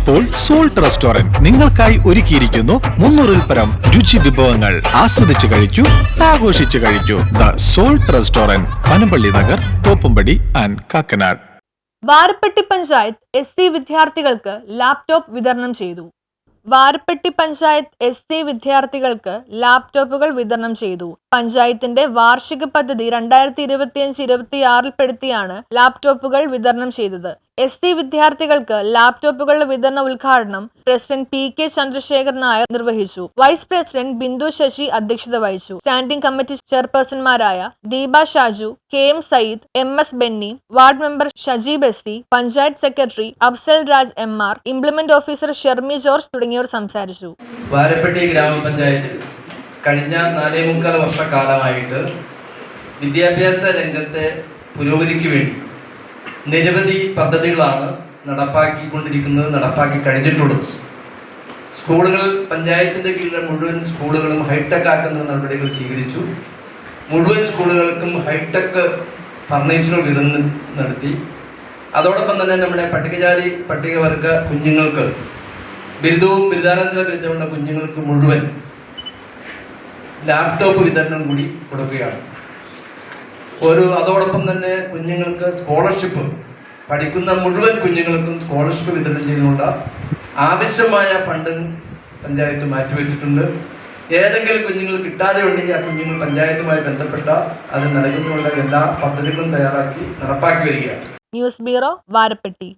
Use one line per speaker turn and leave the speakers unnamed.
ഇപ്പോൾ salt restaurant നിങ്ങൾക്കായി ഒരുക്കിയിരിക്കുന്നു 300-ൽ പരം രുചി വിഭവങ്ങൾ. ആസ്വദിച്ചു കഴിക്കൂ, ആഘോഷിച്ചു കഴിക്കൂ. The salt restaurant, Panampilly Nagar, Thoppumpady and Kakkanad.
Varappetty panchayat SC വിദ്യാർത്ഥികൾക്ക് ലാപ്ടോപ്പ് വിതരണം ചെയ്തു. വാരപ്പെട്ടി പഞ്ചായത്ത് SC വിദ്യാർത്ഥികൾക്ക് ലാപ്ടോപ്പുകൾ വിതരണം ചെയ്തു. പഞ്ചായത്തിന്റെ വാർഷിക പദ്ധതി 2025-26 പെടുത്തിയാണ് ലാപ്ടോപ്പുകൾ വിതരണം ചെയ്തത്. SC വിദ്യാർത്ഥികൾക്ക് ലാപ്ടോപ്പുകളുടെ വിതരണ ഉദ്ഘാടനം പ്രസിഡന്റ് PK ചന്ദ്രശേഖർ നായർ നിർവഹിച്ചു. വൈസ് പ്രസിഡന്റ് ബിന്ദു ശശി അധ്യക്ഷത വഹിച്ചു. സ്റ്റാൻഡിംഗ് കമ്മിറ്റി ചെയർപേഴ്സൺമാരായ Deepa Shaju, KM Sayyid, MS Benny, ward member Shajeeb SC, panchayat secretary Afsal Raj MR, implement officer Shermi George തുടങ്ങിയവർ സംസാരിച്ചു.
വാരപ്പെട്ടി ഗ്രാമപഞ്ചായത്തിൽ കഴിഞ്ഞ 4.25 വർഷക്കാലമായിട്ട് വിദ്യാഭ്യാസ രംഗത്തെ പുരോഗതിക്ക് വേണ്ടി നിരവധി പദ്ധതികളാണ് നടപ്പാക്കി കഴിഞ്ഞിട്ടുള്ളത്. സ്കൂളുകൾ, പഞ്ചായത്തിൻ്റെ കീഴിലെ മുഴുവൻ സ്കൂളുകളും ഹൈടെക് ആക്കുന്ന നടപടികൾ സ്വീകരിച്ചു. മുഴുവൻ സ്കൂളുകൾക്കും ഹൈടെക് ഫർണിച്ചർ വിതരണം നടത്തി. അതോടൊപ്പം തന്നെ നമ്മുടെ പട്ടികജാതി പട്ടികവർഗ കുഞ്ഞുങ്ങൾക്ക് ബിരുദവും ബിരുദാനന്തര ബിരുദമുള്ള കുഞ്ഞുങ്ങൾക്ക് മുഴുവൻ ലാപ്ടോപ്പ് വിതരണം കൂടി കൊടുക്കുകയാണ്. അതോടൊപ്പം തന്നെ കുഞ്ഞുങ്ങൾക്ക് സ്കോളർഷിപ്പ്, പഠിക്കുന്ന മുഴുവൻ കുഞ്ഞുങ്ങൾക്കും സ്കോളർഷിപ്പ് വിതരണം ചെയ്യുന്നതിനുള്ള ആവശ്യമായ ഫണ്ട് പഞ്ചായത്ത് മാറ്റിവെച്ചിട്ടുണ്ട്. ഏതെങ്കിലും കുഞ്ഞുങ്ങൾ കിട്ടാതെ ഉണ്ടെങ്കിൽ ആ കുഞ്ഞുങ്ങൾ പഞ്ചായത്തുമായി ബന്ധപ്പെട്ട അത് നൽകുന്നതിനുള്ള എല്ലാ പദ്ധതികളും തയ്യാറാക്കി നടപ്പാക്കി വരികയാണ്.
News bureau, Varappetty.